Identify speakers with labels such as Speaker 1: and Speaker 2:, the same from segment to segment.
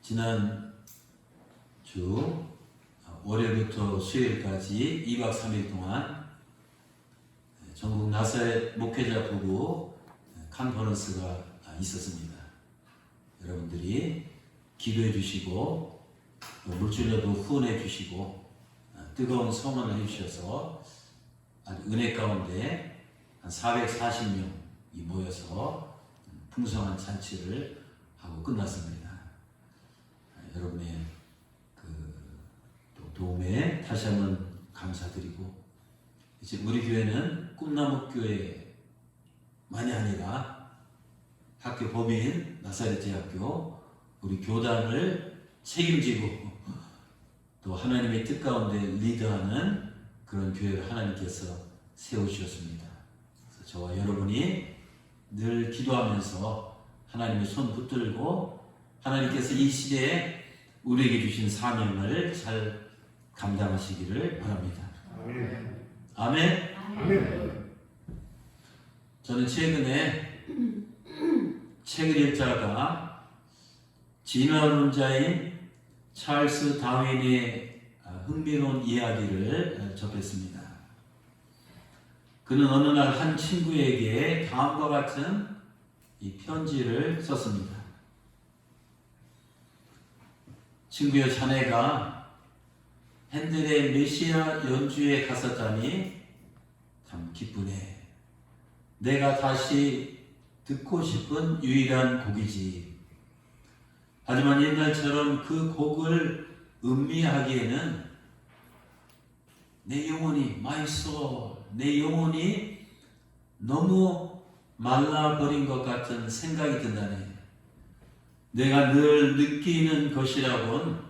Speaker 1: 지난 주 월요일부터 수요일까지 2박 3일 동안 전국 나사렛 목회자 부부 컨퍼런스가 있었습니다. 여러분들이 기도해 주시고 물질로도 후원해 주시고 뜨거운 성원을 해주셔서 은혜 가운데 한 440명이 모여서 풍성한 잔치를 하고 끝났습니다. 여러분의 도움에 다시 한번 감사드리고, 이제 우리 교회는 꿈나무 교회만이 아니라 학교 법인 나사렛 대학교 우리 교단을 책임지고 또 하나님의 뜻 가운데 리드하는 그런 교회를 하나님께서 세우셨습니다. 그래서 저와 여러분이 늘 기도하면서 하나님의 손 붙들고 하나님께서 이 시대에 우리에게 주신 사명을 잘 감당하시기를 바랍니다. 아멘. 아멘. 아멘. 저는 최근에 책을 읽다가 진화론자인 찰스 다윈의 흥미로운 이야기를 접했습니다. 그는 어느 날 한 친구에게 다음과 같은 이 편지를 썼습니다. 친구여, 자네가 핸델의 메시아 연주에 갔었다니 참 기쁘네. 내가 다시 듣고 싶은 유일한 곡이지. 하지만 옛날처럼 그 곡을 음미하기에는 내 영혼이 my soul, 내 영혼이 너무 말라버린 것 같은 생각이 든다네. 내가 늘 느끼는 것이라곤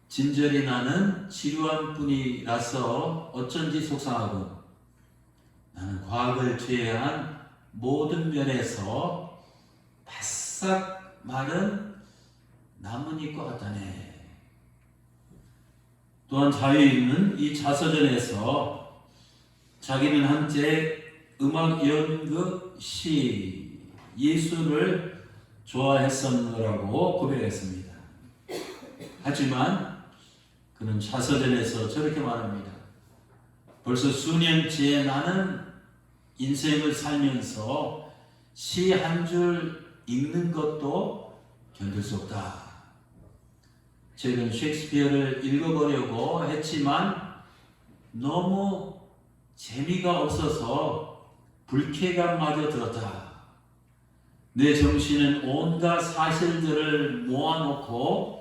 Speaker 1: 진절이 나는 지루한 뿐이라서 어쩐지 속상하고, 나는 과거를 제외한 모든 면에서 바싹 마른 나뭇잎과 같다네. 또한 자유인은 이 자서전에서 자기는 한때 음악 연극 시 예술을 좋아했었노라고 고백했습니다. 하지만 그는 자서전에서 저렇게 말합니다. 벌써 수년째 나는 인생을 살면서 시 한 줄 읽는 것도 견딜 수 없다. 최근 셰익스피어를 읽어보려고 했지만 너무 재미가 없어서 불쾌감마저 들었다. 내 정신은 온갖 사실들을 모아놓고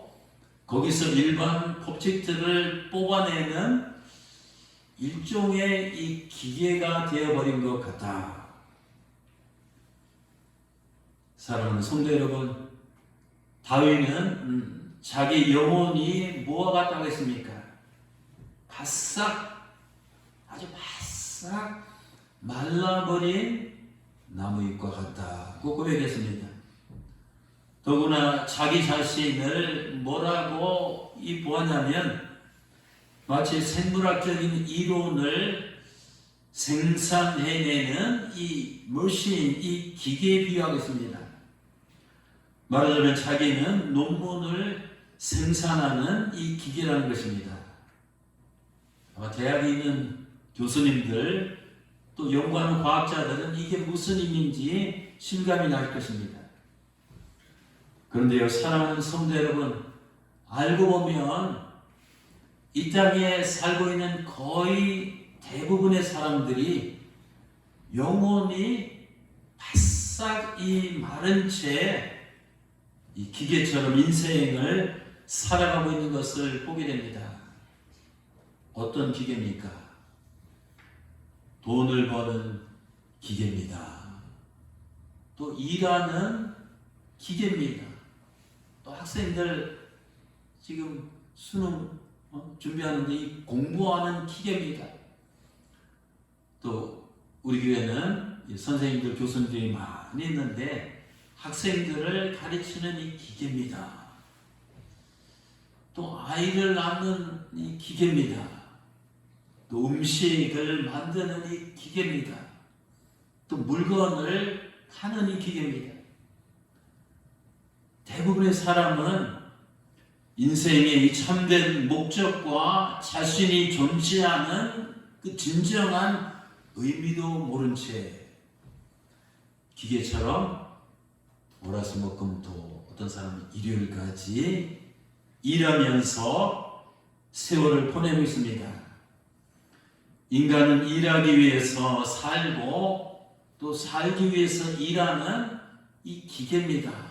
Speaker 1: 거기서 일반 법칙들을 뽑아내는 일종의 이 기계가 되어버린 것 같다. 사랑하는 성도 여러분, 다윈은 자기 영혼이 뭐와 같다고 했습니까? 바싹, 아주 바싹 말라버린 나무잎과 같다고 고백했습니다. 더구나 자기 자신을 뭐라고 보았냐면 마치 생물학적인 이론을 생산해내는 이 머신, 이 기계에 비유하겠습니다. 말하자면 자기는 논문을 생산하는 이 기계라는 것입니다. 아마 대학에 있는 교수님들 또 연구하는 과학자들은 이게 무슨 의미인지 실감이 날 것입니다. 그런데요, 사랑하는 성도 여러분, 알고 보면 이 땅에 살고 있는 거의 대부분의 사람들이 영혼이 바싹 이 마른 채 이 기계처럼 인생을 살아가고 있는 것을 보게 됩니다. 어떤 기계입니까? 돈을 버는 기계입니다. 또 일하는 기계입니다. 또 학생들 지금 수능 준비하는데 이 공부하는 기계입니다. 또 우리 교회는 선생님들, 교수님들이 많이 있는데 학생들을 가르치는 이 기계입니다. 또 아이를 낳는 이 기계입니다. 또 음식을 만드는 이 기계입니다. 또 물건을 하는 이 기계입니다. 대부분의 사람은 인생의 이 참된 목적과 자신이 존재하는 그 진정한 의미도 모른 채 기계처럼 월화수목금토 어떤 사람은 일요일까지 일하면서 세월을 보내고 있습니다. 인간은 일하기 위해서 살고 또 살기 위해서 일하는 이 기계입니다.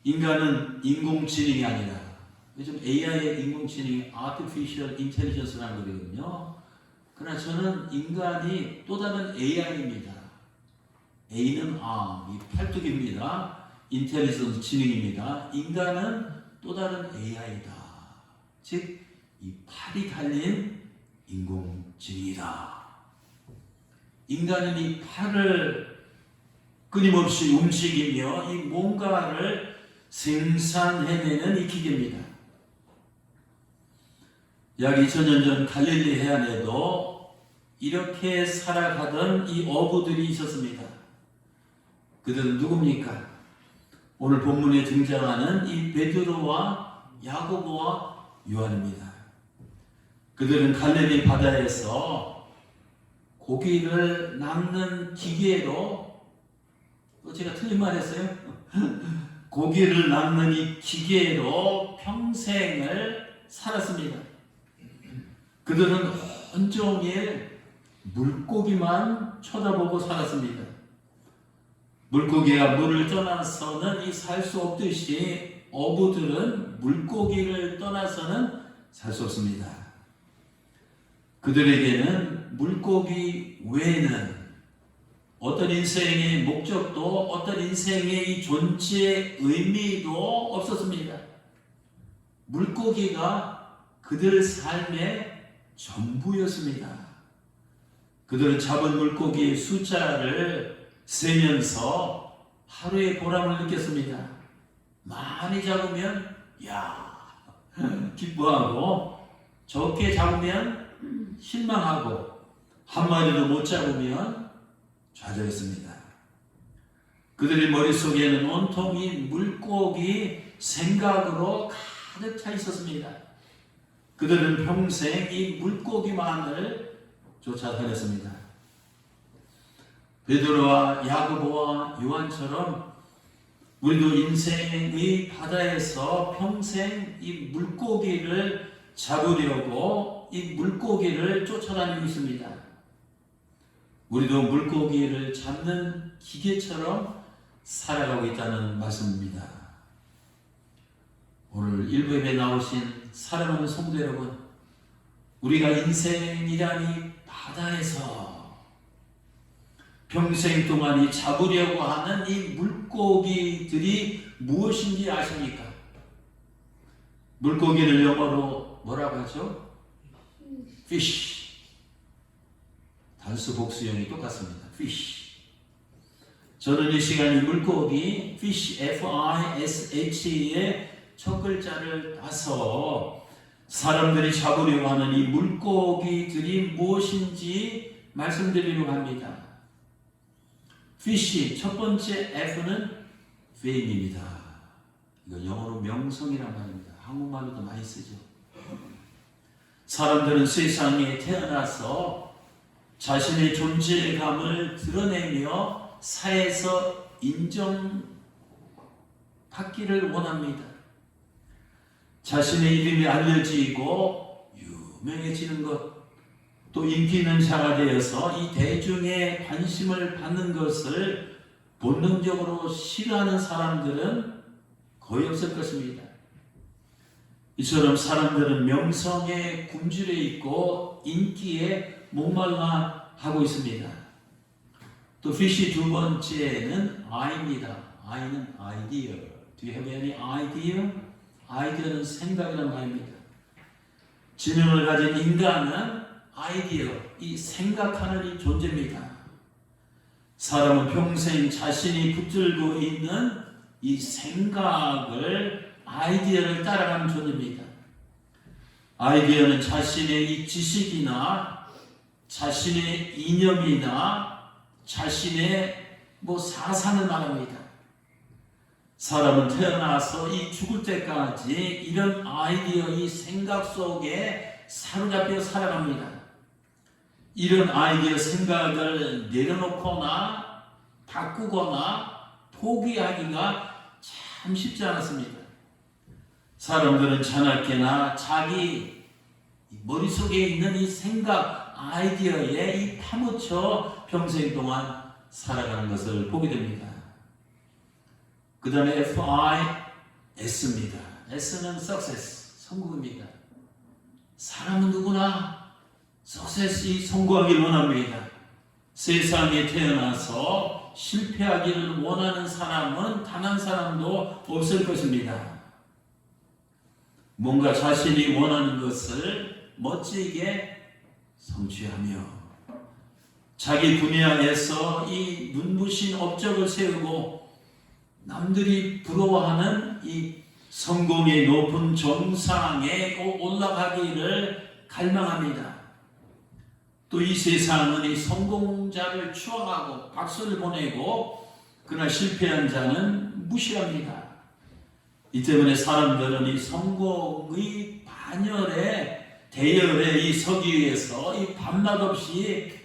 Speaker 1: 인간은 인공지능이 아니라 요즘 AI의 인공지능이 Artificial Intelligence라는 거거든요. 그러나 저는 인간이 또 다른 AI입니다. A는 이 팔뚝입니다. 인텔리전스 지능입니다. 인간은 또 다른 AI다. 즉, 이 팔이 달린 인공지능이다. 인간은 이 팔을 끊임없이 움직이며 이 뭔가를 생산해내는 이 기계입니다. 약 2000년 전 갈릴리 해안에도 이렇게 살아가던 이 어부들이 있었습니다. 그들은 누굽니까? 오늘 본문에 등장하는 이 베드로와 야고보와 요한입니다. 그들은 갈릴리 바다에서 고기를 낚는 기계로, 제가 틀린 말 했어요? 고기를 낚는 이 기계로 평생을 살았습니다. 그들은 온종일 물고기만 쳐다보고 살았습니다. 물고기가 물을 떠나서는 이 살 수 없듯이 어부들은 물고기를 떠나서는 살 수 없습니다. 그들에게는 물고기 외에는 어떤 인생의 목적도 어떤 인생의 이 존재의 의미도 없었습니다. 물고기가 그들 삶의 전부였습니다. 그들은 잡은 물고기의 숫자를 세면서 하루의 보람을 느꼈습니다. 많이 잡으면 기뻐하고 적게 잡으면 실망하고 한 마리도 못 잡으면 좌절했습니다. 그들의 머릿속에는 온통 이 물고기 생각으로 가득 차 있었습니다. 그들은 평생 이 물고기만을 쫓아 다녔습니다. 베드로와 야고보와 요한처럼 우리도 인생의 바다에서 평생 이 물고기를 잡으려고 이 물고기를 쫓아다니고 있습니다. 우리도 물고기를 잡는 기계처럼 살아가고 있다는 말씀입니다. 오늘 1부에 나오신 사랑하는 성도 여러분, 우리가 인생이라는 바다에서 평생 동안 이 잡으려고 하는 이 물고기들이 무엇인지 아십니까? 물고기를 영어로 뭐라고 하죠? fish. 단수 복수형이 똑같습니다. fish. 저는 이 시간에 물고기 fish, F-I-S-H의 첫 글자를 따서 사람들이 잡으려고 하는 이 물고기들이 무엇인지 말씀드리려고 합니다. fish, 첫 번째 F는 fame입니다. 이거 영어로 명성이란 말입니다. 한국말로도 많이 쓰죠. 사람들은 세상에 태어나서 자신의 존재감을 드러내며 사회에서 인정받기를 원합니다. 자신의 이름이 알려지고 유명해지는 것, 또 인기 있는 자가 되어서 이 대중의 관심을 받는 것을 본능적으로 싫어하는 사람들은 거의 없을 것입니다. 이처럼 사람들은 명성에 굶주려 있고 인기에 목말라 하고 있습니다. 또 fish 두 번째는 I입니다. I는 idea. Do you have any idea? 아이디어는 생각이라는 말입니다. 지능을 가진 인간은 아이디어, 이 생각하는 이 존재입니다. 사람은 평생 자신이 붙들고 있는 이 생각을, 아이디어를 따라가는 존재입니다. 아이디어는 자신의 이 지식이나 자신의 이념이나 자신의 사상을 말합니다. 사람은 태어나서 이 죽을 때까지 이런 아이디어, 이 생각 속에 사로잡혀 살아갑니다. 이런 아이디어 생각을 내려놓거나 바꾸거나 포기하기가 참 쉽지 않았습니다. 사람들은 자나깨나 자기 머릿속에 있는 이 생각, 아이디어에 이 파묻혀 평생 동안 살아가는 것을 보게 됩니다. 그 다음에 S입니다. S는 success, 성공입니다. 사람은 누구나 success이 성공하기를 원합니다. 세상에 태어나서 실패하기를 원하는 사람은 단 한 사람도 없을 것입니다. 뭔가 자신이 원하는 것을 멋지게 성취하며 자기 분야에서 이 눈부신 업적을 세우고 남들이 부러워하는 이 성공의 높은 정상에 올라가기를 갈망합니다. 또 이 세상은 이 성공자를 추앙하고 박수를 보내고 그러나 실패한 자는 무시합니다. 이 때문에 사람들은 이 성공의 반열에 대열에 이 서기 위해서 이 밤낮 없이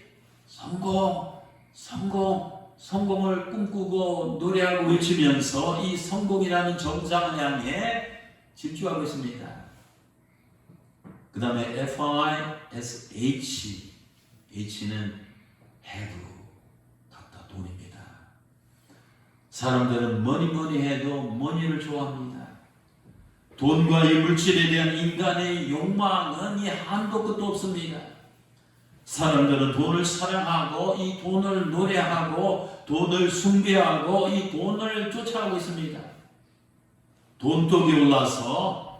Speaker 1: 성공을 꿈꾸고 노래하고 외치면서 이 성공이라는 정상을 향해 집중하고 있습니다. 그 다음에 FISH, H는 have, 각다 돈입니다. 사람들은 뭐니 해도 머니를 좋아합니다. 돈과 이 물질에 대한 인간의 욕망은 이 한도 끝도 없습니다. 사람들은 돈을 사랑하고 이 돈을 노래하고 돈을 숭배하고 이 돈을 쫓아가고 있습니다. 돈독이 올라서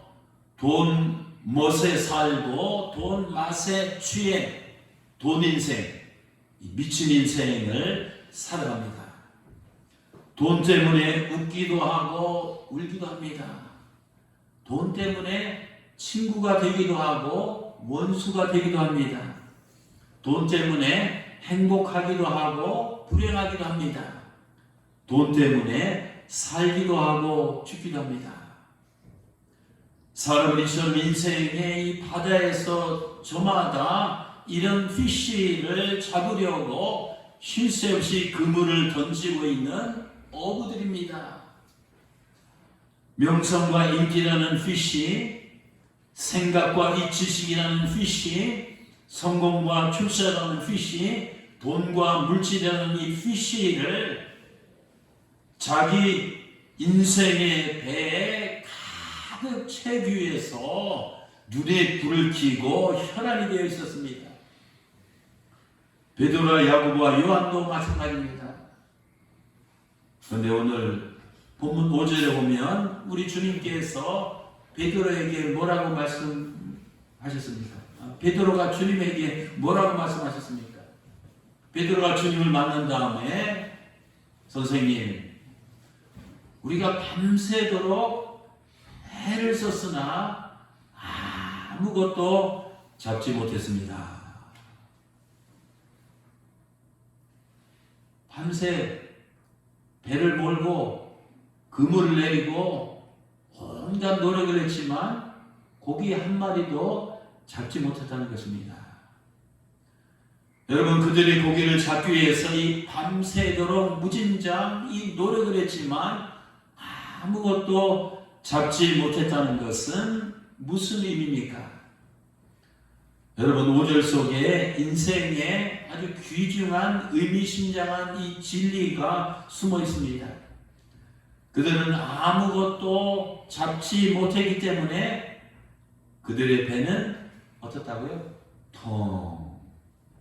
Speaker 1: 돈 멋에 살고 돈 맛에 취해 돈 인생, 미친 인생을 살아갑니다. 돈 때문에 웃기도 하고 울기도 합니다. 돈 때문에 친구가 되기도 하고 원수가 되기도 합니다. 돈 때문에 행복하기도 하고 불행하기도 합니다. 돈 때문에 살기도 하고 죽기도 합니다. 사람은 이처럼 인생의 이 바다에서 저마다 이런 피쉬를 잡으려고 쉴 새 없이 그물을 던지고 있는 어부들입니다. 명성과 인기라는 피쉬, 생각과 이 지식이라는 피쉬, 성공과 출세라는 피쉬, 돈과 물질이라는 이 피쉬를 자기 인생의 배에 가득 채기 위해서 눈에 불을 켜고 혈안이 되어 있었습니다. 베드로와 야고보와 요한도 마찬가지입니다. 그런데 오늘 본문 5절에 보면 우리 주님께서 베드로에게 뭐라고 말씀하셨습니까? 베드로가 주님에게 뭐라고 말씀하셨습니까? 베드로가 주님을 만난 다음에 선생님, 우리가 밤새도록 애를 썼으나 아무것도 잡지 못했습니다. 밤새 배를 몰고 그물을 내리고 온갖 노력을 했지만 고기 한 마리도 잡지 못했다는 것입니다. 여러분, 그들이 고기를 잡기 위해서 이 밤새도록 무진장 이 노력을 했지만 아무것도 잡지 못했다는 것은 무슨 의미입니까? 여러분, 5절 속에 인생에 아주 귀중한 의미심장한 이 진리가 숨어 있습니다. 그들은 아무것도 잡지 못했기 때문에 그들의 배는 어떻다고요? 텅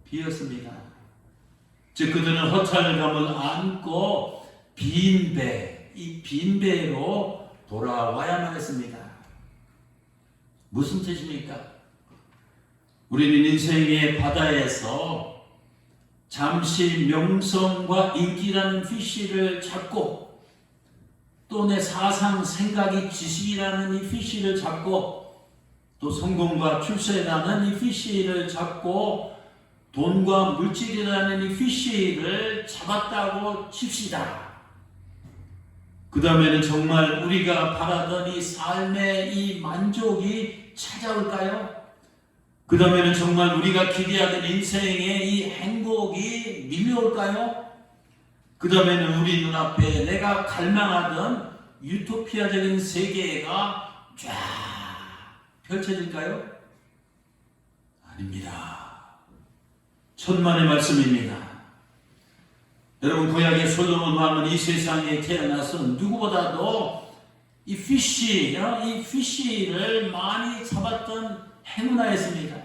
Speaker 1: 비었습니다. 즉 그들은 허탈감을 안고 빈 배, 이 빈 배로 돌아와야만 했습니다. 무슨 뜻입니까? 우리는 인생의 바다에서 잠시 명성과 인기라는 피쉬를 잡고 또 내 사상, 생각이 지식이라는 이 피쉬를 잡고 또 성공과 출세라는 이 피쉬를 잡고 돈과 물질이라는 이 피쉬를 잡았다고 칩시다. 그 다음에는 정말 우리가 바라던 이 삶의 이 만족이 찾아올까요? 그 다음에는 정말 우리가 기대하던 인생의 이 행복이 밀려올까요? 그 다음에는 우리 눈앞에 내가 갈망하던 유토피아적인 세계가 쫙 펼쳐질까요? 아닙니다. 천만의 말씀입니다. 여러분, 구약의 솔로몬 왕은 이 세상에 태어나서 누구보다도 이 피쉬를 많이 잡았던 행운아였습니다.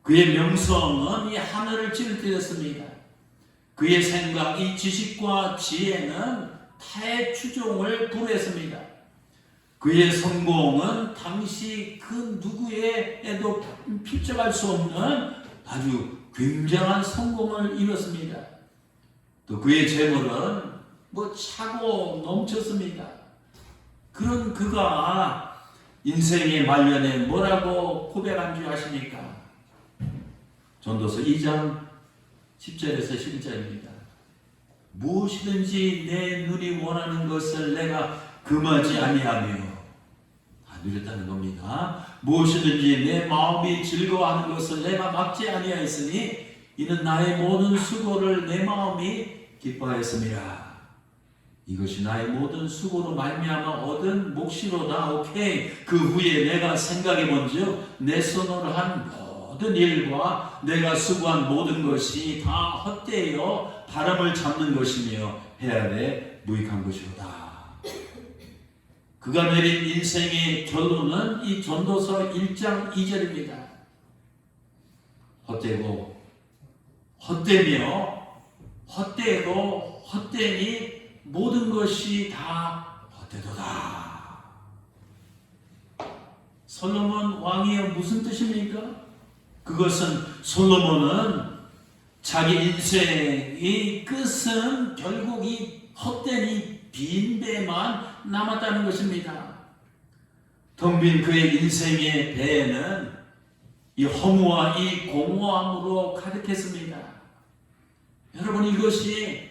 Speaker 1: 그의 명성은 이 하늘을 찌를 때였습니다. 그의 생각, 이 지식과 지혜는 타의 추종을 불허했습니다. 그의 성공은 당시 그 누구에도 필적할 수 없는 아주 굉장한 성공을 이뤘습니다. 또 그의 재물은 차고 넘쳤습니다. 그런 그가 인생의 말년에 뭐라고 고백한 줄 아십니까? 전도서 2장 10절에서 11절입니다. 무엇이든지 내 눈이 원하는 것을 내가 금하지 아니하며, 누렸다는 겁니다. 무엇이든지 내 마음이 즐거워하는 것을 내가 막지 아니하였으니 이는 나의 모든 수고를 내 마음이 기뻐하였습니다. 이것이 나의 모든 수고로 말미암아 얻은 몫이로다. 오케이. 그 후에 내가 생각해본즉 내 손으로 한 모든 일과 내가 수고한 모든 것이 다 헛되어 바람을 잡는 것이며 해아래 무익한 것이로다. 그가 내린 인생의 결론은 이 전도서 1장 2절입니다. 헛되고 헛되며 헛되고 헛되니 모든 것이 다 헛되도다. 솔로몬 왕이여 무슨 뜻입니까? 그것은 솔로몬은 자기 인생의 끝은 결국 이 헛된 이 빈 배만 남았다는 것입니다. 텅 빈 그의 인생의 배에는 이 허무와 이 공허함으로 가득했습니다. 여러분, 이것이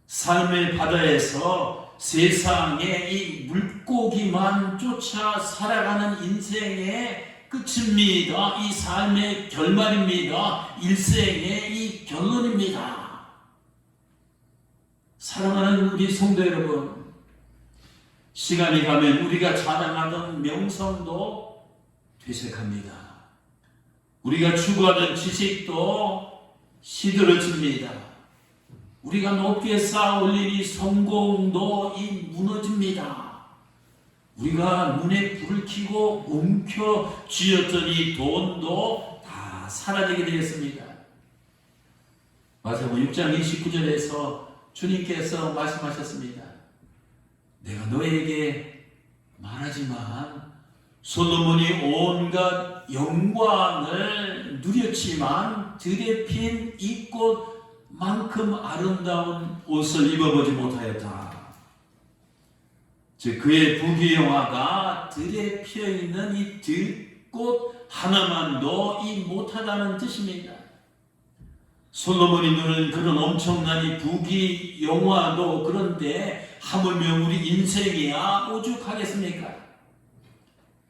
Speaker 1: 삶의 바다에서 세상의 이 물고기만 쫓아 살아가는 인생의 끝입니다. 이 삶의 결말입니다. 일생의 이 결론입니다. 사랑하는 우리 성도 여러분, 시간이 가면 우리가 자랑하던 명성도 퇴색합니다. 우리가 추구하던 지식도 시들어집니다. 우리가 높게 쌓아 올린 이 성공도 무너집니다. 우리가 눈에 불을 켜고 움켜 쥐었던 이 돈도 다 사라지게 되겠습니다. 마태복음 6장 29절에서 주님께서 말씀하셨습니다. 내가 너에게 말하지만 솔로몬이 온갖 영광을 누렸지만 들에 핀 이 꽃만큼 아름다운 옷을 입어보지 못하였다. 즉 그의 부귀영화가 들에 피어있는 이 들꽃 하나만도 못하다는 뜻입니다. 솔로몬이 누린 그런 엄청난 이 부귀영화도 그런데 하물며 우리 인생이야 오죽하겠습니까?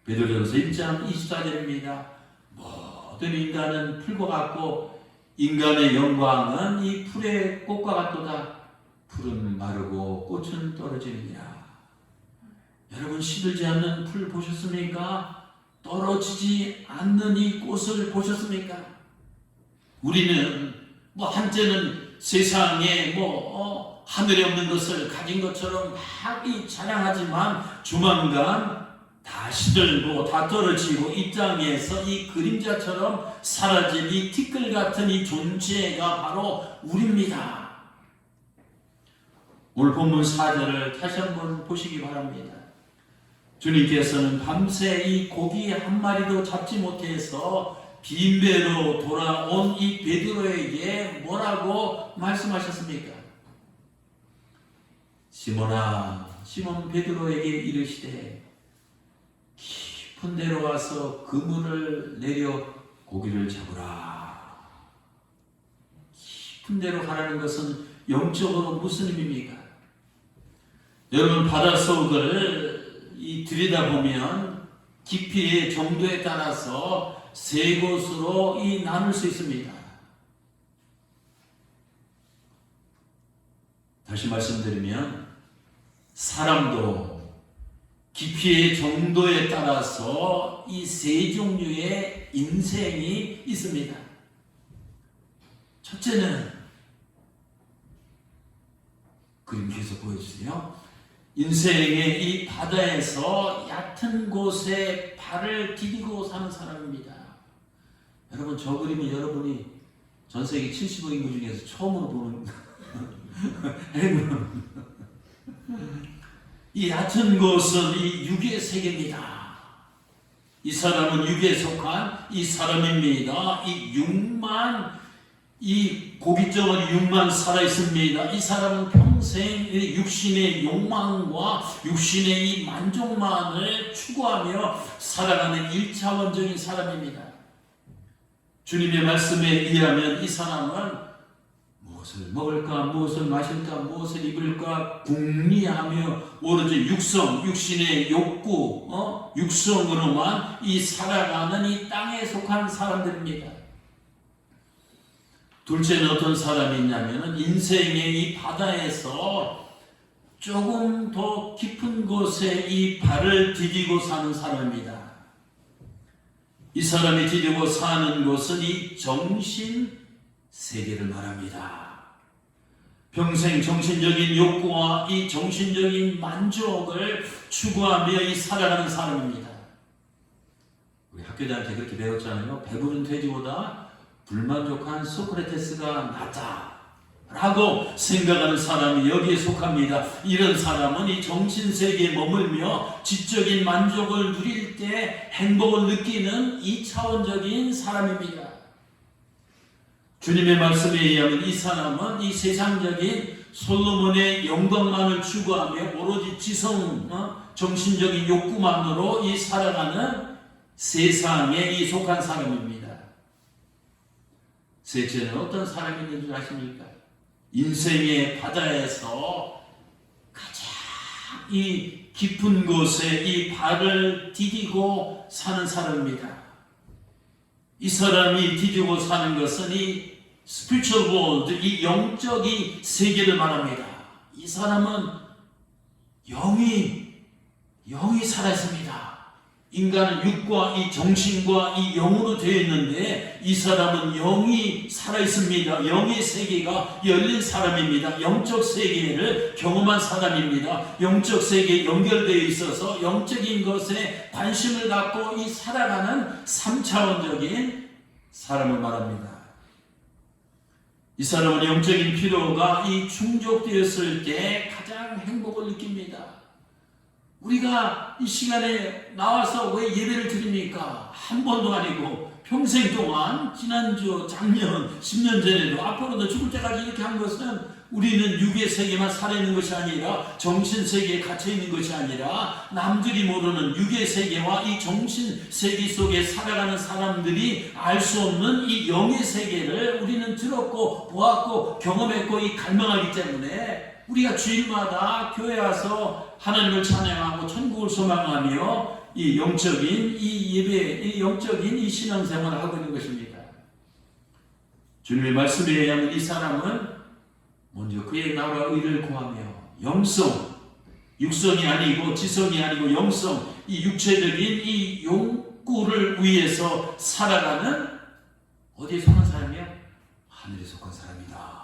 Speaker 1: 베드로전서 1장 24절입니다. 모든 인간은 풀과 같고 인간의 영광은 이 풀의 꽃과 같도다. 풀은 마르고 꽃은 떨어지느니라. 여러분, 시들지 않는 풀 보셨습니까? 떨어지지 않는 이 꽃을 보셨습니까? 우리는 한때는 세상에 하늘에 없는 것을 가진 것처럼 막 자랑하지만 조만간 다 시들고 다 떨어지고 이 땅에서 이 그림자처럼 사라진 이 티끌 같은 이 존재가 바로 우리입니다. 오늘 본문 4절을 다시 한번 보시기 바랍니다. 주님께서는 밤새 이 고기 한 마리도 잡지 못해서 빈배로 돌아온 이 베드로에게 뭐라고 말씀하셨습니까? 시몬아, 시몬 베드로에게 이르시되 깊은 데로 가서 그물을 내려 고기를 잡으라. 깊은 데로 가라는 것은 영적으로 무슨 의미입니까? 여러분, 바닷속을 들여다보면 깊이의 정도에 따라서 세 곳으로 나눌 수 있습니다. 다시 말씀드리면 사람도 깊이의 정도에 따라서 이 세 종류의 인생이 있습니다. 첫째는 그림에서 보여주세요. 인생의 이 바다에서 얕은 곳에 발을 디디고 사는 사람입니다. 여러분, 저 그림은 여러분이 전 세계 70억 인구 중에서 처음으로 보는 행운. 이 얕은 곳은 이 육의 세계입니다. 이 사람은 육에 속한 이 사람입니다. 이 육만, 이 고깃덩어리 육만 살아있습니다. 이 사람은 평생 육신의 욕망과 육신의 이 만족만을 추구하며 살아가는 1차원적인 사람입니다. 주님의 말씀에 의하면 이 사람은 무엇을 먹을까, 무엇을 마실까, 무엇을 입을까 궁리하며 오로지 육신의 욕구, 육성으로만 이 살아가는 이 땅에 속한 사람들입니다. 둘째는 어떤 사람이 있냐면 인생의 이 바다에서 조금 더 깊은 곳에 이 발을 디디고 사는 사람입니다. 이 사람이 디디고 사는 곳은 이 정신 세계를 말합니다. 평생 정신적인 욕구와 이 정신적인 만족을 추구하며 이 살아가는 사람입니다. 우리 학교자한테 그렇게 배웠잖아요. 배부른 돼지보다 불만족한 소크라테스가 낫다 라고 생각하는 사람이 여기에 속합니다. 이런 사람은 이 정신세계에 머물며 지적인 만족을 누릴 때 행복을 느끼는 2차원적인 사람입니다. 주님의 말씀에 의하면 이 사람은 이 세상적인 솔로몬의 영광만을 추구하며 오로지 정신적인 욕구만으로 이 살아가는 세상에 이 속한 사람입니다. 셋째는 어떤 사람이 있는 줄 아십니까? 인생의 바다에서 가장 이 깊은 곳에 이 발을 디디고 사는 사람입니다. 이 사람이 디디고 사는 것은 이 spiritual world, 이 영적인 세계를 말합니다. 이 사람은 영이 살아있습니다. 인간은 육과 이 정신과 이 영으로 되어 있는데 이 사람은 영이 살아있습니다. 영의 세계가 열린 사람입니다. 영적 세계를 경험한 사람입니다. 영적 세계에 연결되어 있어서 영적인 것에 관심을 갖고 이 살아가는 3차원적인 사람을 말합니다. 이 사람은 영적인 필요가 이 충족되었을 때 가장 행복을 느낍니다. 우리가 이 시간에 나와서 왜 예배를 드립니까? 한 번도 아니고 평생 동안 지난주, 작년, 10년 전에도 앞으로도 죽을 때까지 이렇게 한 것은 우리는 육의 세계만 살아있는 것이 아니라 정신세계에 갇혀있는 것이 아니라 남들이 모르는 육의 세계와 이 정신세계 속에 살아가는 사람들이 알 수 없는 이 영의 세계를 우리는 들었고 보았고 경험했고 이 갈망하기 때문에 우리가 주일마다 교회 와서 하나님을 찬양하고 천국을 소망하며 이 영적인 이 예배, 이 영적인 이 신앙생활을 하고 있는 것입니다. 주님의 말씀에 의하면 이 사람은 먼저 그의 나라 의를 구하며 영성, 육성이 아니고 지성이 아니고 영성, 이 육체적인 이 욕구를 위해서 살아가는 어디에 속한 사람이야? 하늘에 속한 사람이다.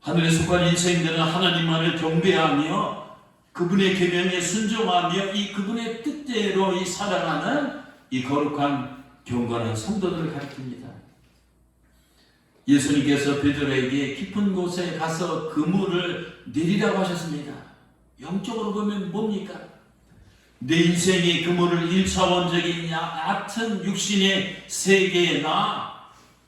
Speaker 1: 하늘에 속한 인생들은 하나님만을 경배하며 그분의 계명에 순종하며 이 그분의 뜻대로 이 살아가는 이 거룩한 경건한 성도들을 가리킵니다. 예수님께서 베드로에게 깊은 곳에 가서 그물을 내리라고 하셨습니다. 영적으로 보면 뭡니까? 내 인생의 그물을 1차원적인 얕은 육신의 세계나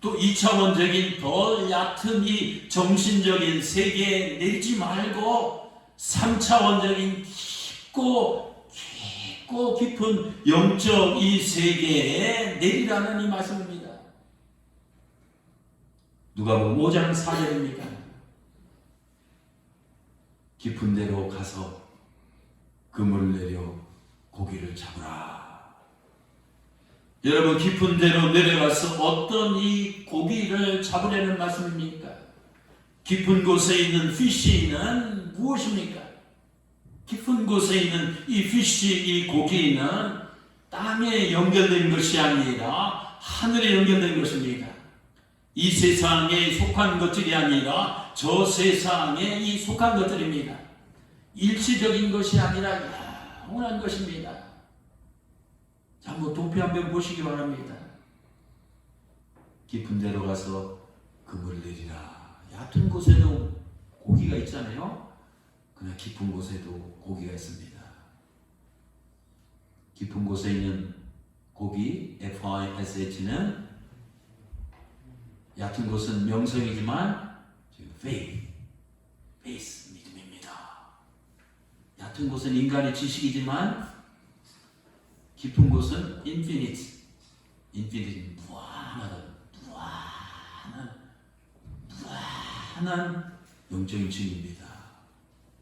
Speaker 1: 또 2차원적인 더 얕은 이 정신적인 세계에 내리지 말고 3차원적인 깊고 깊은 영적 이 세계에 내리라는 이 말씀입니다. 누가복음 5장 4절입니다. 깊은 데로 가서 그물을 내려 고기를 잡으라. 여러분, 깊은 데로 내려가서 어떤 이 고기를 잡으려는 말씀입니까? 깊은 곳에 있는 피쉬는 무엇입니까? 깊은 곳에 있는 이 피쉬, 이 고기는 땅에 연결된 것이 아니라 하늘에 연결된 것입니다. 이 세상에 속한 것들이 아니라 저 세상에 이 속한 것들입니다. 일시적인 것이 아니라 영원한 것입니다. 자, 한번 도표 한번 보시기 바랍니다. 깊은 데로 가서 그물을 내리라. 얕은 곳에도 고기가 있잖아요. 그러나 깊은 곳에도 고기가 있습니다. 깊은 곳에 있는 고기, FISH는 얕은 곳은 명성이지만 faith, 믿음입니다. 얕은 곳은 인간의 지식이지만 깊은 곳은 infinite, 무한한 영적인 증입니다.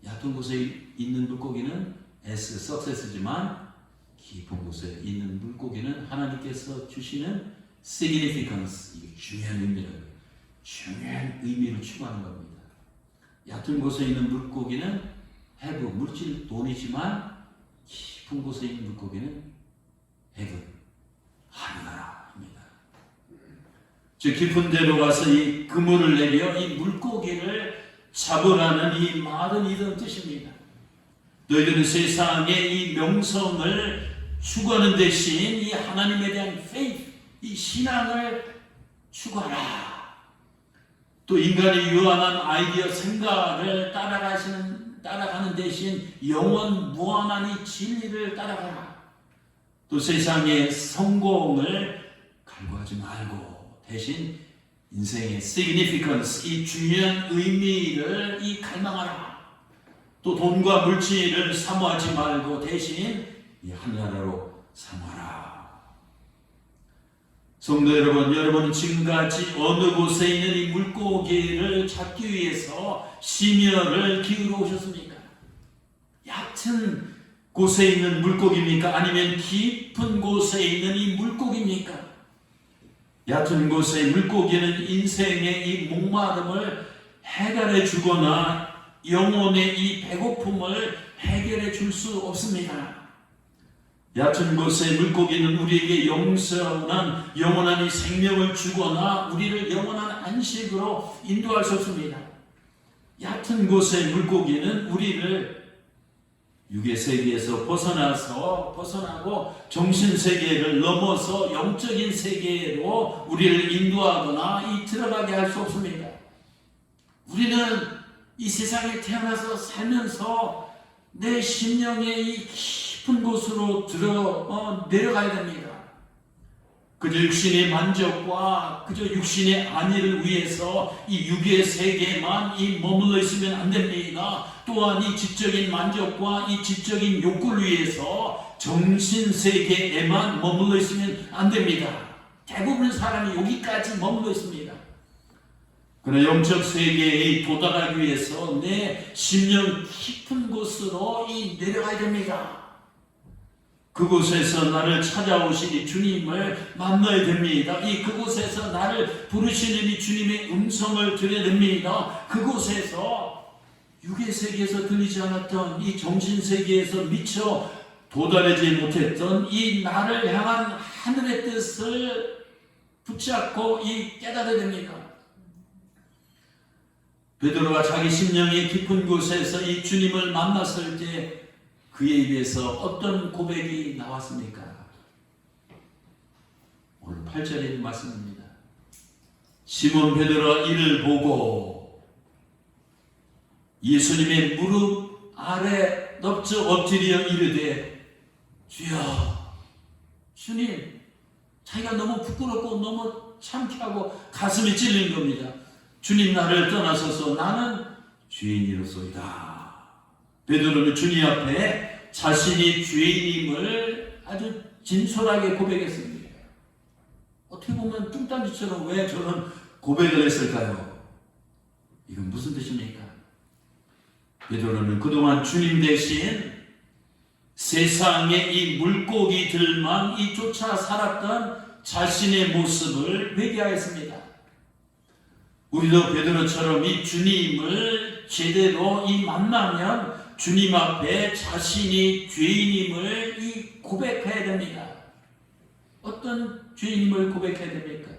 Speaker 1: 얕은 곳에 있는 물고기는 success지만 깊은 곳에 있는 물고기는 하나님께서 주시는 significance, 이게 중요한 의미를 추구하는 겁니다. 얕은 곳에 있는 물고기는 have, 물질, 돈이지만 깊은 곳에 있는 물고기는 have, 하늘나라입니다. 즉 깊은 데로 가서 이 그물을 내려 이 물고기를 잡으라는 이 말은 이런 뜻입니다. 너희들은 세상에 이 명성을 추구하는 대신 이 하나님에 대한 faith, 이 신앙을 추구하라. 또 인간의 유한한 아이디어 생각을 따라가는 대신 영원 무한한 이 진리를 따라가라. 또 세상의 성공을 갈구하지 말고 대신 인생의 significance, 이 중요한 의미를 이 갈망하라. 또 돈과 물질을 사모하지 말고 대신 이 하늘나라로 사모하라. 성도 여러분, 여러분은 지금까지 어느 곳에 있는 이 물고기를 잡기 위해서 심혈을 기울여 오셨습니까? 얕은 곳에 있는 물고기입니까? 아니면 깊은 곳에 있는 이 물고기입니까? 얕은 곳의 물고기는 인생의 이 목마름을 해결해 주거나 영혼의 이 배고픔을 해결해 줄 수 없습니다. 얕은 곳의 물고기는 우리에게 영원한 이 생명을 주거나 우리를 영원한 안식으로 인도할 수 없습니다. 얕은 곳의 물고기는 우리를 육의 세계에서 벗어나고 정신 세계를 넘어서 영적인 세계로 우리를 인도하거나 들어가게 할 수 없습니다. 우리는 이 세상에 태어나서 살면서 내 심령의 이 깊은 곳으로 내려가야 됩니다. 그저 육신의 만족과 그저 육신의 안위를 위해서 이 육의 세계에만 머물러 있으면 안 됩니다. 또한 이 지적인 만족과 이 지적인 욕구를 위해서 정신 세계에만 머물러 있으면 안 됩니다. 대부분의 사람이 여기까지 머물러 있습니다. 그러나 영적 세계에 도달하기 위해서 내 심령 깊은 곳으로 내려가야 됩니다. 그곳에서 나를 찾아오신 이 주님을 만나야 됩니다. 그곳에서 나를 부르시는 이 주님의 음성을 들어야 됩니다. 그곳에서 육의 세계에서 들리지 않았던 이 정신 세계에서 미처 도달하지 못했던 이 나를 향한 하늘의 뜻을 붙잡고 깨달아야 됩니다. 베드로가 자기 심령의 깊은 곳에서 이 주님을 만났을 때 그의 입에서 어떤 고백이 나왔습니까? 오늘 8절에 있는 말씀입니다. 시몬 베드로가 이를 보고 예수님의 무릎 아래 엎쳐 엎드려 이르되 주여, 주님, 자기가 너무 부끄럽고 너무 창피하고 가슴이 찔린 겁니다. 주님, 나를 떠나소서, 나는 죄인이로소이다. 베드로는 주님 앞에 자신이 죄인임을 아주 진솔하게 고백했습니다. 어떻게 보면 뚱딴지처럼 왜 저런 고백을 했을까요? 이건 무슨 뜻입니까? 베드로는 그동안 주님 대신 세상의 이 물고기들만 이 쫓아 살았던 자신의 모습을 회개하였습니다. 우리도 베드로처럼 이 주님을 제대로 이 만나면 주님 앞에 자신이 죄인임을 이 고백해야 됩니다. 어떤 죄인임을 고백해야 됩니까?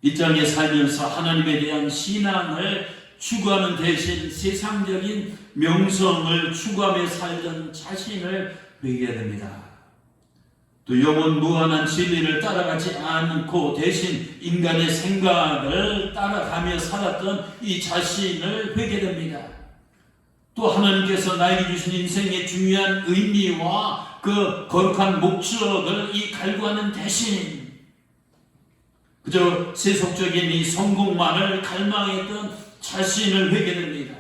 Speaker 1: 이 땅에 살면서 하나님에 대한 신앙을 추구하는 대신 세상적인 명성을 추구하며 살던 자신을 회개해야 됩니다. 또 영원 무한한 진리를 따라가지 않고 대신 인간의 생각을 따라가며 살았던 이 자신을 회개됩니다. 또 하나님께서 나에게 주신 인생의 중요한 의미와 그 거룩한 목적을 이 갈구하는 대신 그저 세속적인 이 성공만을 갈망했던 자신을 회개됩니다.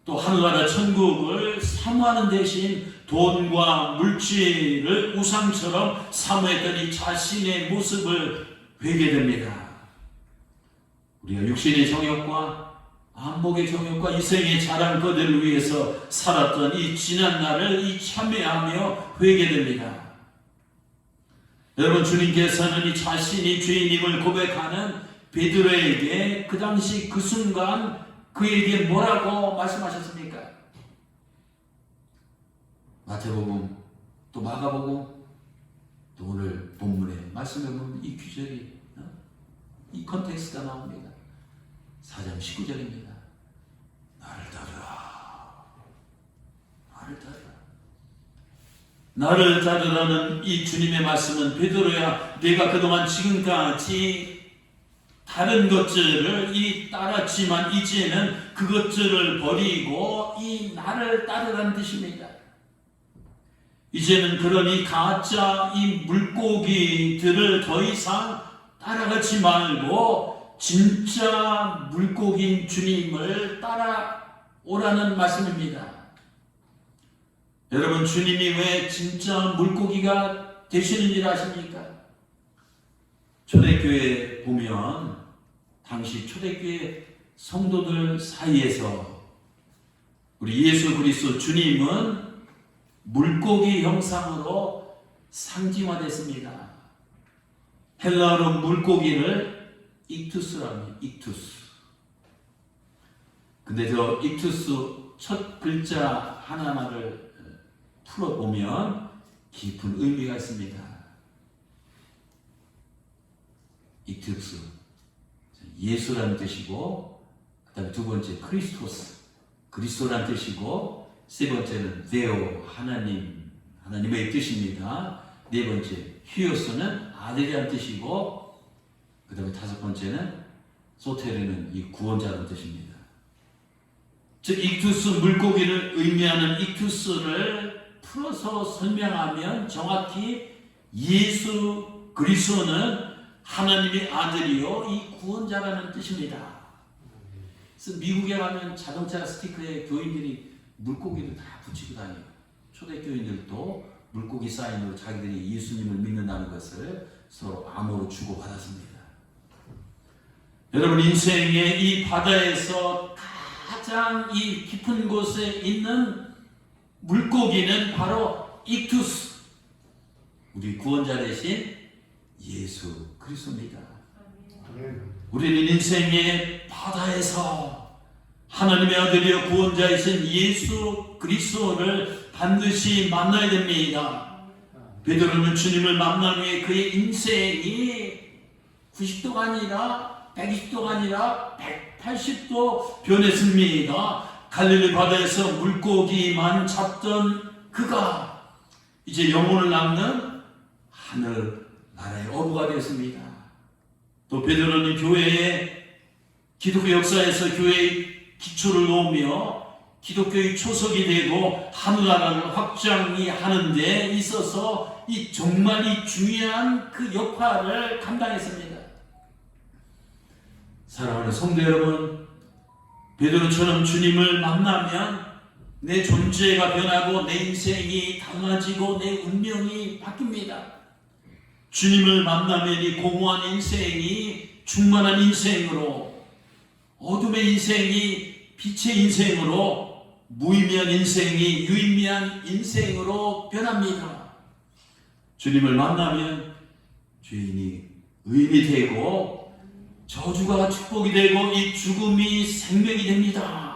Speaker 1: 또 하늘나라 천국을 사모하는 대신 돈과 물질을 우상처럼 사모했던 이 자신의 모습을 회개됩니다. 우리가 육신의 정욕과 안목의 정욕과 이생의 자랑 그들을 위해서 살았던 이 지난 날을 이 참회하며 회개됩니다. 여러분, 주님께서는 이 자신이 죄인임을 고백하는 베드로에게 그 당시 그 순간 그에게 뭐라고 말씀하셨습니까? 마태복음 또 마가복음 또 오늘 본문에 말씀해 보면 이 규절이 이 컨텍스트가 나옵니다. 4장 19절입니다. 나를 따르라. 나를 따르라. 나를 따르라는 이 주님의 말씀은 베드로야, 내가 그동안 지금까지 다른 것들을 이 따랐지만 이제는 그것들을 버리고 이 나를 따르라는 뜻입니다. 이제는 그런 이 가짜 이 물고기들을 더 이상 따라가지 말고 진짜 물고기인 주님을 따라오라는 말씀입니다. 여러분, 주님이 왜 진짜 물고기가 되시는 줄 아십니까? 초대교회 보면 당시 초대교회 성도들 사이에서 우리 예수 그리스도 주님은 물고기 형상으로 상징화됐습니다. 헬라어로 물고기를 익투스라고 합니다. 익투스. 근데 저 익투스 첫 글자 하나하나를 풀어보면 깊은 의미가 있습니다. 익투스, 예수라는 뜻이고, 그 다음에 두 번째 크리스토스, 그리스도라는 뜻이고, 세 번째는 데오, 하나님의 뜻입니다. 네 번째 히오스는 아들이라는 뜻이고, 그 다음에 다섯 번째는 소테르는 이 구원자라는 뜻입니다. 즉 익투스, 물고기를 의미하는 익투스를 풀어서 설명하면 정확히 예수 그리스도는 하나님의 아들이요 이 구원자라는 뜻입니다. 그래서 미국에 가면 자동차 스티커에 교인들이 물고기를 다 붙이고 다녀요. 초대교인들도 물고기 사인으로 자기들이 예수님을 믿는다는 것을 서로 암호로 주고받았습니다. 여러분, 인생의 이 바다에서 가장 이 깊은 곳에 있는 물고기는 바로 익투스, 우리 구원자 대신 예수 그리스도입니다. 우리는 인생의 바다에서 하나님의 아들이여 구원자이신 예수 그리스도를 반드시 만나야 됩니다. 베드로는 주님을 만난 후에 그의 인생이 90도가 아니라 120도가 아니라 180도 변했습니다. 갈릴리 바다에서 물고기만 잡던 그가 이제 영혼을 낳는 하늘 나라의 어부가 되었습니다. 또 베드로는 교회의 기독교 역사에서 교회의 기초를 놓으며 기독교의 초석이 되고 하늘나라를 확장하는 데 있어서 이 정말 이 중요한 그 역할을 감당했습니다. 사랑하는 성도 여러분, 베드로처럼 주님을 만나면 내 존재가 변하고 내 인생이 달라지고 내 운명이 바뀝니다. 주님을 만나면 이 공허한 인생이 충만한 인생으로, 어둠의 인생이 빛의 인생으로 무의미한 인생이 유의미한 인생으로 변합니다. 주님을 만나면 죄인이 의인이 되고 저주가 축복이 되고 이 죽음이 생명이 됩니다.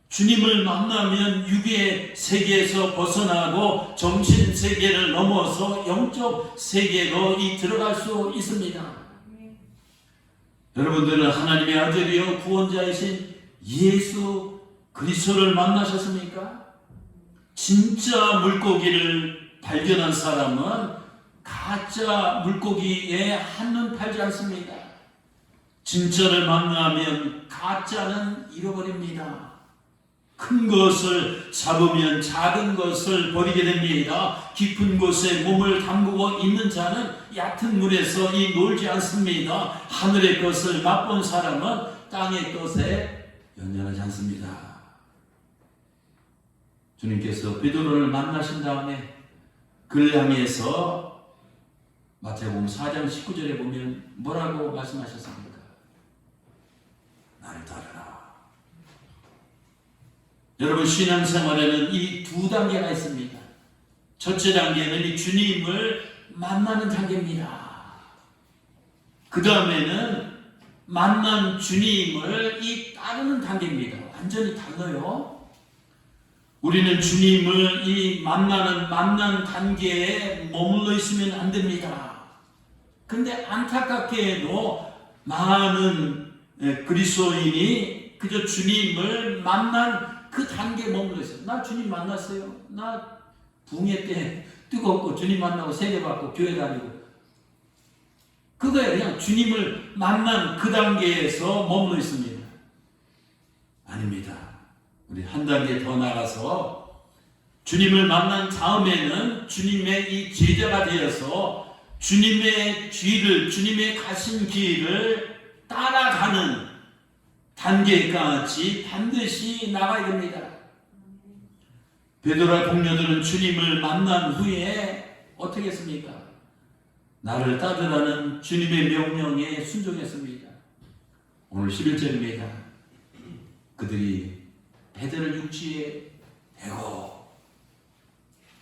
Speaker 1: 주님을 만나면 육의 세계에서 벗어나고 정신 세계를 넘어서 영적 세계로 들어갈 수 있습니다. 여러분들은 하나님의 아들이요 구원자이신 예수 그리스도를 만나셨습니까? 진짜 물고기를 발견한 사람은 가짜 물고기에 한눈 팔지 않습니다. 진짜를 만나면 가짜는 잃어버립니다. 큰 것을 잡으면 작은 것을 버리게 됩니다. 깊은 곳에 몸을 담그고 있는 자는 얕은 물에서 놀지 않습니다. 하늘의 것을 맛본 사람은 땅의 것에 연연하지 않습니다. 주님께서 베드로를 만나신 다음에 그를 향해서 마태복음 4장 19절에 보면 뭐라고 말씀하셨습니까? 나를 따르라. 여러분 신앙생활에는 이 두 단계가 있습니다. 첫째 단계는 이 주님을 만나는 단계입니다. 그 다음에는 만난 주님을 따르는 단계입니다. 완전히 달라요. 우리는 주님을 만난 단계에 머물러 있으면 안 됩니다. 근데 안타깝게도 많은 그리스도인이 그저 주님을 만난 그 단계에 머물러 있어요. 나 주님 만났어요. 나 붕괴 때 뜨겁고 주님 만나고 세례받고 교회 다니고 그거예요. 그냥 주님을 만난 그 단계에서 머물러 있습니다. 아닙니다. 우리 한 단계 더 나가서 주님을 만난 다음에는 주님의 이 제자가 되어서 주님의 뒤를 주님의 가신 길을 따라가는 단계까지 반드시 나가야 됩니다. 베드로와 동료들은 주님을 만난 후에 어떻게 했습니까? 나를 따르라는 주님의 명령에 순종했습니다. 오늘 11절입니다. 그들이 베드로를 육지에 대고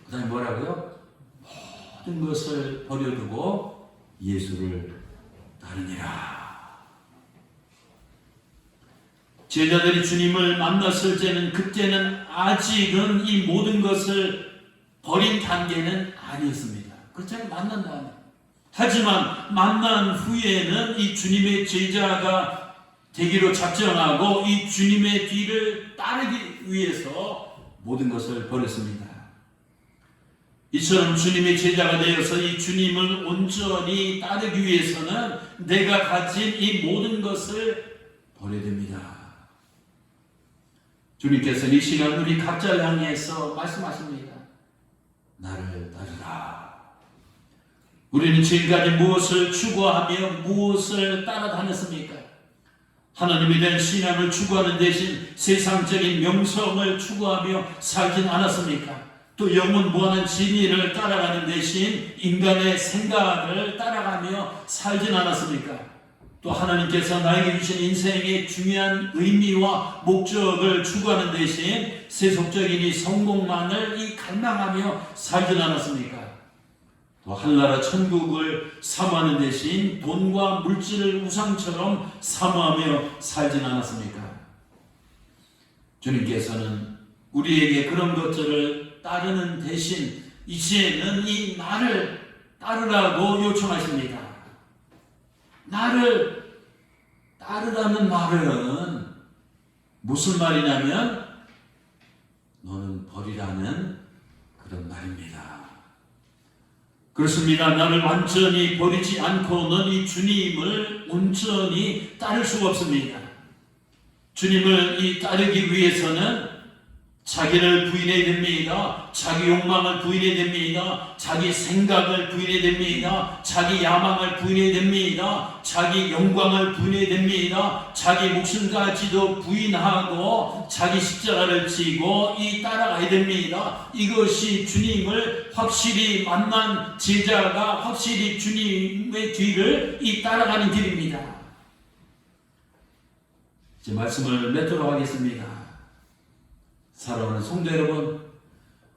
Speaker 1: 그 다음에 뭐라고요? 모든 것을 버려두고 예수를 따르니라. 제자들이 주님을 만났을 때는 그때는 아직은 이 모든 것을 버린 단계는 아니었습니다. 그렇잖아요. 만난 다음에. 하지만 만난 후에는 이 주님의 제자가 되기로 작정하고 이 주님의 뒤를 따르기 위해서 모든 것을 버렸습니다. 이처럼 주님의 제자가 되어서 이 주님을 온전히 따르기 위해서는 내가 가진 이 모든 것을 버려야 됩니다. 주님께서는 이 시간 우리 각자를 향해서 말씀하십니다. 나를 따르라. 우리는 지금까지 무엇을 추구하며 무엇을 따라다녔습니까? 하나님에 대한 신앙을 추구하는 대신 세상적인 명성을 추구하며 살진 않았습니까? 또 영원 무한한 진리를 따라가는 대신 인간의 생각을 따라가며 살진 않았습니까? 또 하나님께서 나에게 주신 인생의 중요한 의미와 목적을 추구하는 대신 세속적인 이 성공만을 갈망하며 살진 않았습니까? 또 한나라 천국을 사모하는 대신 돈과 물질을 우상처럼 사모하며 살진 않았습니까? 주님께서는 우리에게 그런 것들을 따르는 대신 이제는 이 나를 따르라고 요청하십니다. 나를 따르라는 말은 무슨 말이냐면 너는 버리라는 그런 말입니다. 그렇습니다. 나를 완전히 버리지 않고는 이 주님을 온전히 따를 수가 없습니다. 주님을 따르기 위해서는 자기를 부인해야 됩니다. 자기 욕망을 부인해야 됩니다. 자기 생각을 부인해야 됩니다. 자기 야망을 부인해야 됩니다. 자기 영광을 부인해야 됩니다. 자기 목숨까지도 부인하고 자기 십자가를 지고 따라가야 됩니다. 이것이 주님을 확실히 만난 제자가 확실히 주님의 뒤를 따라가는 길입니다. 이제 말씀을 맺도록 하겠습니다. 사랑하는 성도 여러분,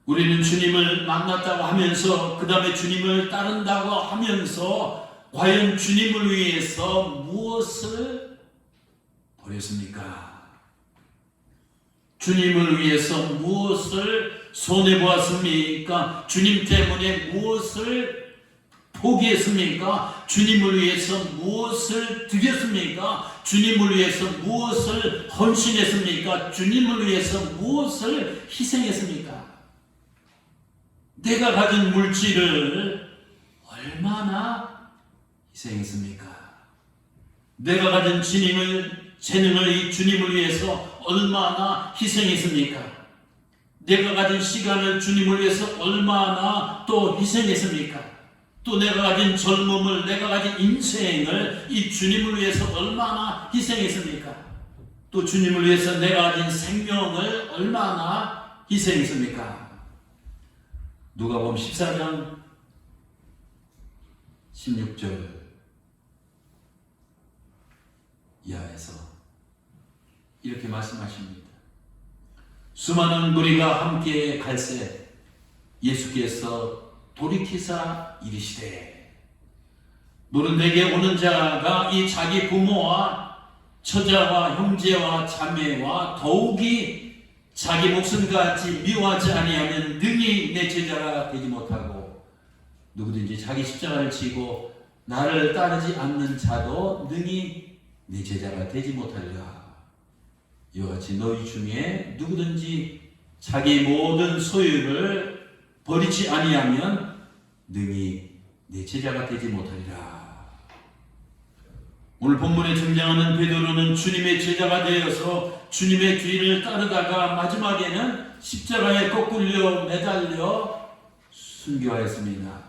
Speaker 1: 우리는 주님을 만났다고 하면서 그 다음에 주님을 따른다고 하면서 과연 주님을 위해서 무엇을 버렸습니까? 주님을 위해서 무엇을 손해보았습니까? 주님 때문에 무엇을 포기했습니까? 주님을 위해서 무엇을 드렸습니까? 주님을 위해서 무엇을 헌신했습니까? 주님을 위해서 무엇을 희생했습니까? 내가 가진 물질을 얼마나 희생했습니까? 내가 가진 재능을 이 주님을 위해서 얼마나 희생했습니까? 내가 가진 시간을 주님을 위해서 얼마나 또 희생했습니까? 또 내가 가진 젊음을, 내가 가진 인생을 이 주님을 위해서 얼마나 희생했습니까? 또 주님을 위해서 내가 가진 생명을 얼마나 희생했습니까? 누가복음 14장 16절 이하에서 이렇게 말씀하십니다. 수많은 무리가 함께 갈새 예수께서 돌이키사 이르시되 너는 내게 오는 자가 이 자기 부모와 처자와 형제와 자매와 더욱이 자기 목숨같이 미워하지 아니하면 능히 내 제자가 되지 못하고 누구든지 자기 십자가를 지고 나를 따르지 않는 자도 능히 내 제자가 되지 못하리라. 이와 같이 너희 중에 누구든지 자기 모든 소유를 버리지 아니하면 능히 내 제자가 되지 못하리라. 오늘 본문에 등장하는 베드로는 주님의 제자가 되어서 주님의 뒤를 따르다가 마지막에는 십자가에 거꾸려 매달려 순교하였습니다.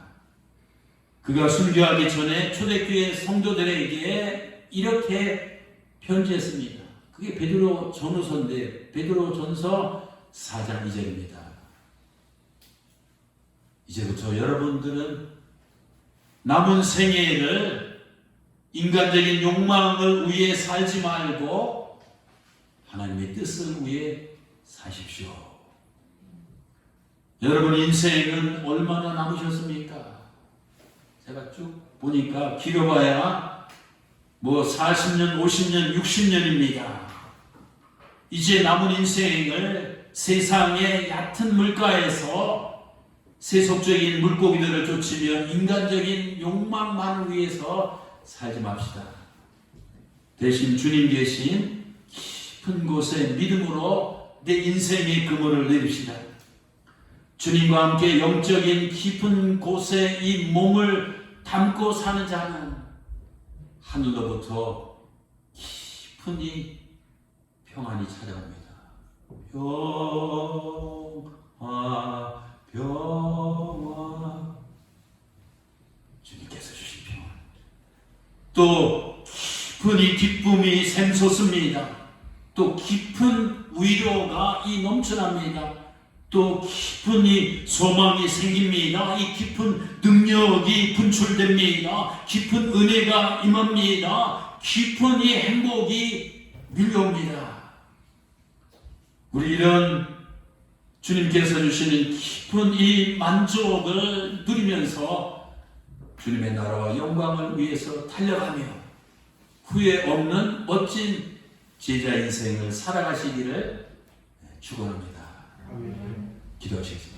Speaker 1: 그가 순교하기 전에 초대교회 성도들에게 이렇게 편지했습니다. 그게 베드로 전후서인데 베드로 전서 4장 2절입니다. 이제부터 여러분들은 남은 생애를 인간적인 욕망을 위해 살지 말고 하나님의 뜻을 위해 사십시오. 여러분 인생은 얼마나 남으셨습니까? 제가 쭉 보니까 길어봐야 40년, 50년, 60년입니다. 이제 남은 인생을 세상의 얕은 물가에서 세속적인 물고기들을 쫓으며 인간적인 욕망만을 위해서 살지 맙시다. 대신 주님 계신 깊은 곳에 믿음으로 내 인생의 그물을 내립시다. 주님과 함께 영적인 깊은 곳에 이 몸을 담고 사는 자는 하늘로부터 깊은 이 평안이 찾아옵니다. 평화 주님께서 주신 평안. 또 깊은 이 기쁨이 샘솟습니다. 또 깊은 위로가 넘쳐납니다. 또 깊은 이 소망이 생깁니다. 이 깊은 능력이 분출됩니다. 깊은 은혜가 임합니다. 깊은 이 행복이 밀려옵니다. 우리 이런 주님께서 주시는 깊은 이 만족을 누리면서 주님의 나라와 영광을 위해서 달려가며 후회 없는 멋진 제자 인생을 살아가시기를 축원합니다. 기도하시겠습니다.